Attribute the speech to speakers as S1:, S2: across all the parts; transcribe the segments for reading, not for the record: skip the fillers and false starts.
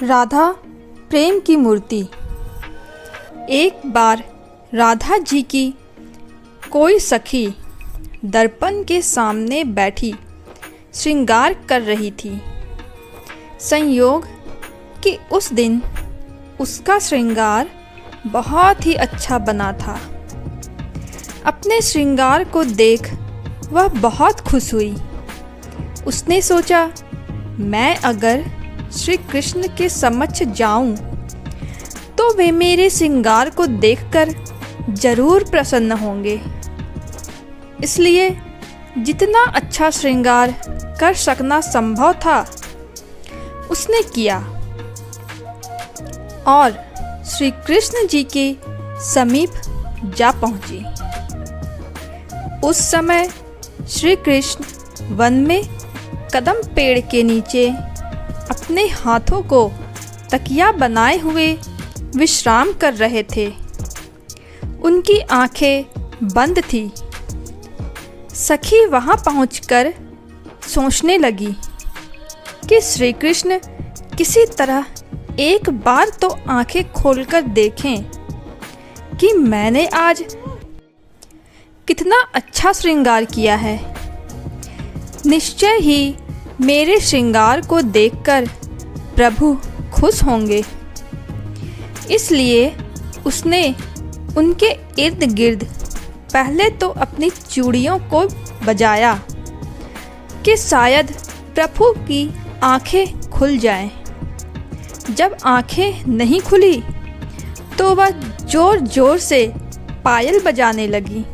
S1: राधा प्रेम की मूर्ति। एक बार राधा जी की कोई सखी दर्पण के सामने बैठी श्रृंगार कर रही थी। संयोग कि उस दिन उसका श्रृंगार बहुत ही अच्छा बना था। अपने श्रृंगार को देख वह बहुत खुश हुई। उसने सोचा, मैं अगर श्री कृष्ण के समक्ष जाऊं तो वे मेरे श्रृंगार को देखकर जरूर प्रसन्न होंगे। इसलिए जितना अच्छा श्रृंगार कर सकना संभव था उसने किया और श्री कृष्ण जी के समीप जा पहुंची। उस समय श्री कृष्ण वन में कदम पेड़ के नीचे अपने हाथों को तकिया बनाए हुए विश्राम कर रहे थे। उनकी आंखें बंद थी। सखी वहां पहुंचकर सोचने लगी कि श्री कृष्ण किसी तरह एक बार तो आंखें खोलकर देखें कि मैंने आज कितना अच्छा श्रृंगार किया है। निश्चय ही मेरे श्रृंगार को देखकर प्रभु खुश होंगे। इसलिए उसने उनके इर्द गिर्द पहले तो अपनी चूड़ियों को बजाया कि शायद प्रभु की आंखें खुल जाएं। जब आंखें नहीं खुली तो वह जोर जोर से पायल बजाने लगी।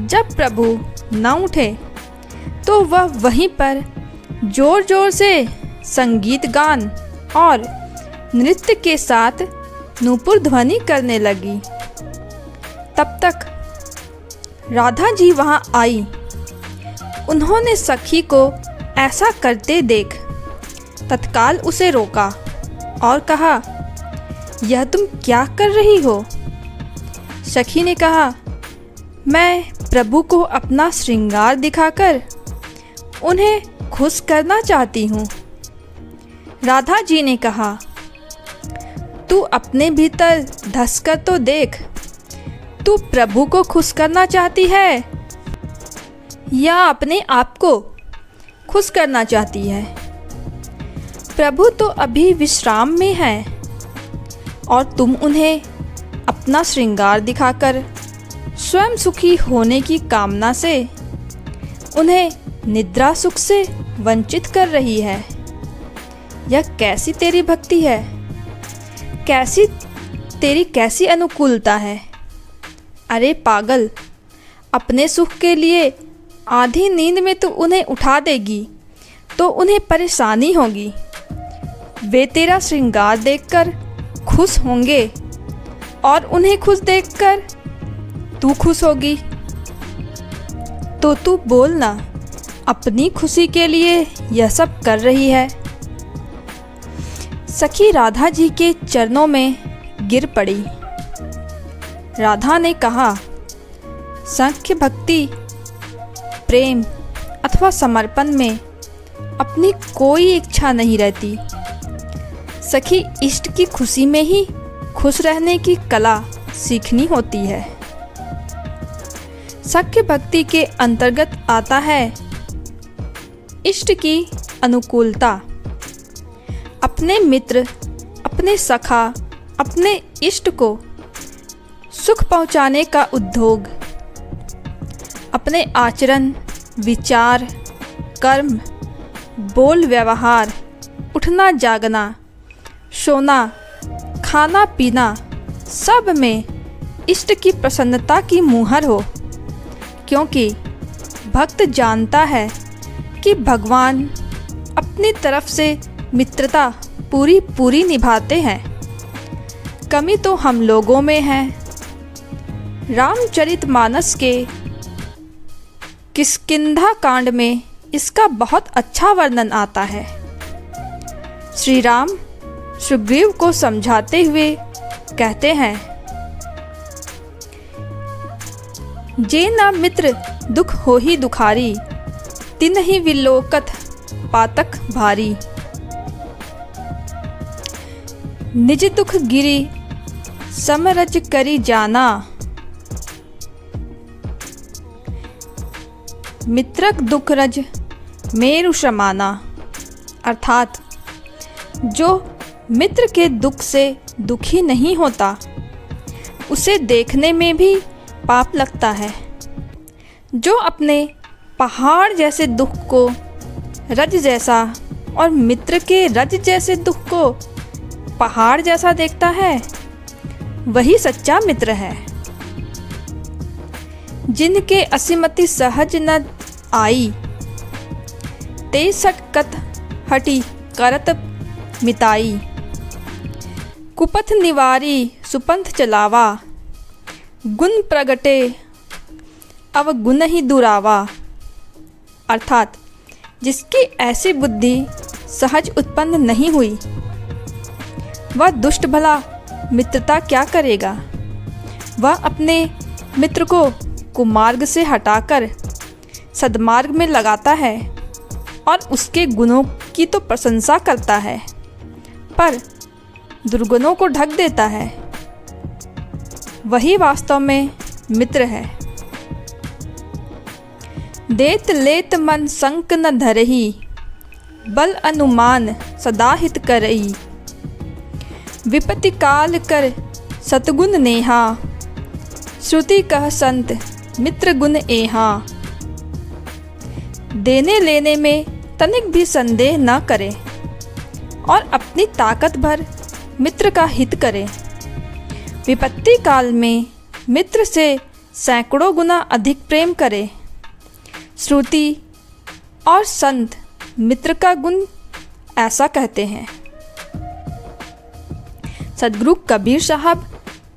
S1: जब प्रभु न उठे तो वह वहीं पर जोर जोर से संगीत गान और नृत्य के साथ नूपुर ध्वनि करने लगी। तब तक राधा जी वहां आई। उन्होंने सखी को ऐसा करते देख तत्काल उसे रोका और कहा, यह तुम क्या कर रही हो? सखी ने कहा, मैं प्रभु को अपना श्रृंगार दिखाकर उन्हें खुश करना चाहती हूँ। राधा जी ने कहा, तू अपने भीतर धंसकर तो देख, तू प्रभु को खुश करना चाहती है या अपने आप को खुश करना चाहती है? प्रभु तो अभी विश्राम में हैं और तुम उन्हें अपना श्रृंगार दिखाकर स्वयं सुखी होने की कामना से उन्हें निद्रा सुख से वंचित कर रही है। यह कैसी तेरी भक्ति है? कैसी अनुकूलता है? अरे पागल, अपने सुख के लिए आधी नींद में तू उन्हें उठा देगी तो उन्हें परेशानी होगी। वे तेरा श्रृंगार देखकर खुश होंगे और उन्हें खुश देखकर तू खुश होगी। तो तू बोल ना, अपनी खुशी के लिए यह सब कर रही है। सखी राधा जी के चरणों में गिर पड़ी। राधा ने कहा, सांख्य भक्ति, प्रेम अथवा समर्पण में अपनी कोई इच्छा नहीं रहती। सखी इष्ट की खुशी में ही खुश रहने की कला सीखनी होती है। सख्य भक्ति के अंतर्गत आता है इष्ट की अनुकूलता। अपने मित्र, अपने सखा, अपने इष्ट को सुख पहुंचाने का उद्योग। अपने आचरण, विचार, कर्म, बोल व्यवहार, उठना जागना, सोना, खाना पीना, सब में इष्ट की प्रसन्नता की मुहर हो। क्योंकि भक्त जानता है कि भगवान अपनी तरफ से मित्रता पूरी निभाते हैं। कमी तो हम लोगों में है। रामचरितमानस के किष्किंधा कांड में इसका बहुत अच्छा वर्णन आता है। श्री राम सुग्रीव को समझाते हुए कहते हैं, जे ना मित्र दुख हो ही दुखारी, तिन ही विलोकत पातक भारी। निज दुख गिरी समरज करी जाना। मित्रक दुख रज मेरु समाना। अर्थात जो मित्र के दुख से दुखी नहीं होता उसे देखने में भी पाप लगता है। जो अपने पहाड़ जैसे दुख को रज जैसा और मित्र के रज जैसे दुख को पहाड़ जैसा देखता है वही सच्चा मित्र है। जिनके असीमति सहज न आई ते सटकत हटी करत मिताई। कुपथ निवारी सुपंथ चलावा गुण प्रगटे अवगुण ही दुरावा। अर्थात जिसकी ऐसी बुद्धि सहज उत्पन्न नहीं हुई वह दुष्ट भला मित्रता क्या करेगा। वह अपने मित्र को कुमार्ग से हटाकर सद्मार्ग में लगाता है और उसके गुणों की तो प्रशंसा करता है पर दुर्गुणों को ढक देता है। वही वास्तव में मित्र है। देत लेत मन संक न धरही बल अनुमान सदा हित करई। विपत्ति काल कर सतगुण नेहा श्रुति कह संत मित्र गुण एहा। देने लेने में तनिक भी संदेह न करे और अपनी ताकत भर मित्र का हित करे। विपत्ति काल में मित्र से सैकड़ों गुना अधिक प्रेम करे। श्रुति और संत मित्र का गुण ऐसा कहते हैं। सद्गुरु कबीर साहब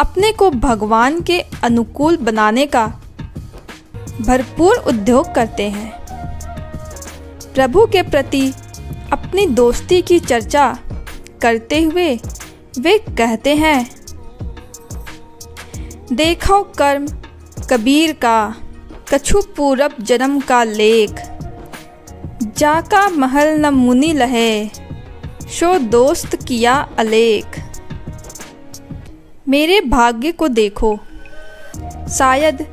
S1: अपने को भगवान के अनुकूल बनाने का भरपूर उद्योग करते हैं। प्रभु के प्रति अपनी दोस्ती की चर्चा करते हुए वे कहते हैं, देखो कर्म कबीर का कछु पूरब जन्म का लेख। जाका महल न मुनि लहे शो दोस्त किया अलेख। मेरे भाग्य को देखो, शायद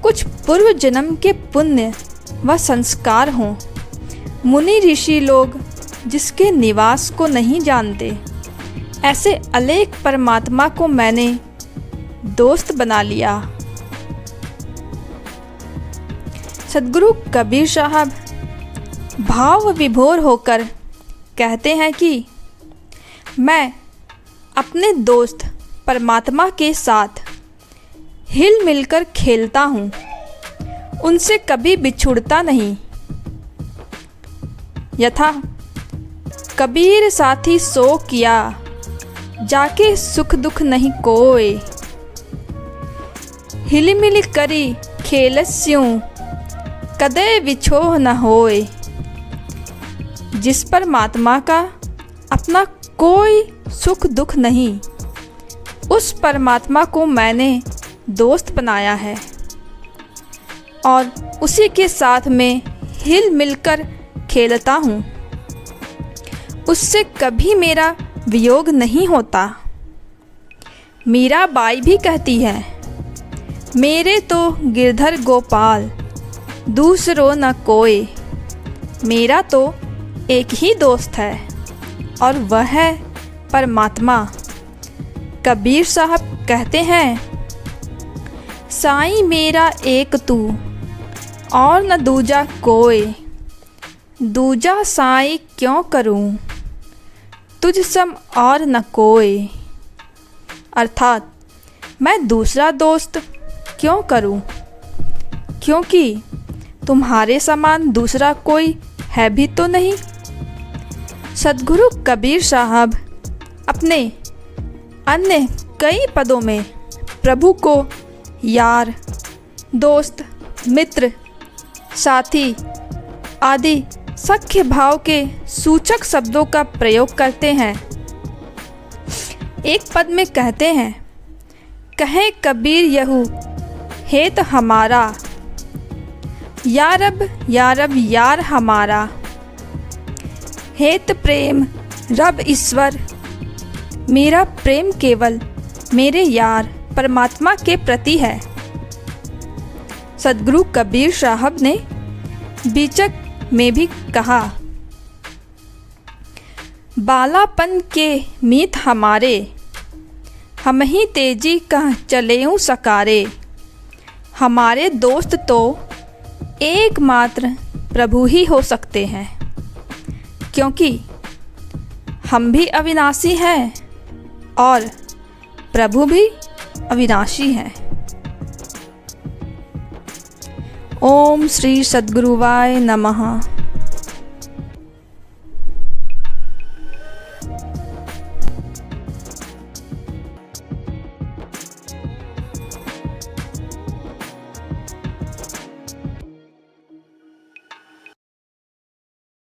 S1: कुछ पूर्व जन्म के पुण्य व संस्कार हों। मुनि ऋषि लोग जिसके निवास को नहीं जानते ऐसे अलेख परमात्मा को मैंने दोस्त बना लिया। सद्गुरु कबीर साहब भाव विभोर होकर कहते हैं कि मैं अपने दोस्त परमात्मा के साथ हिल मिलकर खेलता हूँ, उनसे कभी बिछुड़ता नहीं। यथा कबीर साथी सो किया जाके सुख दुख नहीं कोय। हिल मिल करी खेलस्यूं कदे विछोह न होय। जिस परमात्मा का अपना कोई सुख दुख नहीं उस परमात्मा को मैंने दोस्त बनाया है और उसी के साथ में हिल मिलकर खेलता हूँ। उससे कभी मेरा वियोग नहीं होता। मीराबाई भी कहती है, मेरे तो गिरधर गोपाल दूसरो न कोई। मेरा तो एक ही दोस्त है और वह है परमात्मा। कबीर साहब कहते हैं, साईं मेरा एक तू और न दूजा कोई। दूजा साईं क्यों करूं तुझ सम और न कोई। अर्थात मैं दूसरा दोस्त क्यों करूं क्योंकि तुम्हारे समान दूसरा कोई है भी तो नहीं। सद्गुरु कबीर साहब अपने अन्य कई पदों में प्रभु को यार, दोस्त, मित्र, साथी आदि सख्य भाव के सूचक शब्दों का प्रयोग करते हैं। एक पद में कहते हैं, कहे कबीर यहू हेत हमारा, यारब यारब यार हमारा। हेत प्रेम रब ईश्वर मेरा प्रेम केवल मेरे यार परमात्मा के प्रति है। सदगुरु कबीर साहब ने बीचक में भी कहा, बालापन के मीत हमारे, हम ही तेजी का चलेऊं सकारे। हमारे दोस्त तो एकमात्र प्रभु ही हो सकते हैं, क्योंकि हम भी अविनाशी हैं और प्रभु भी अविनाशी हैं। ओम श्री सद्गुरुवाय नमः।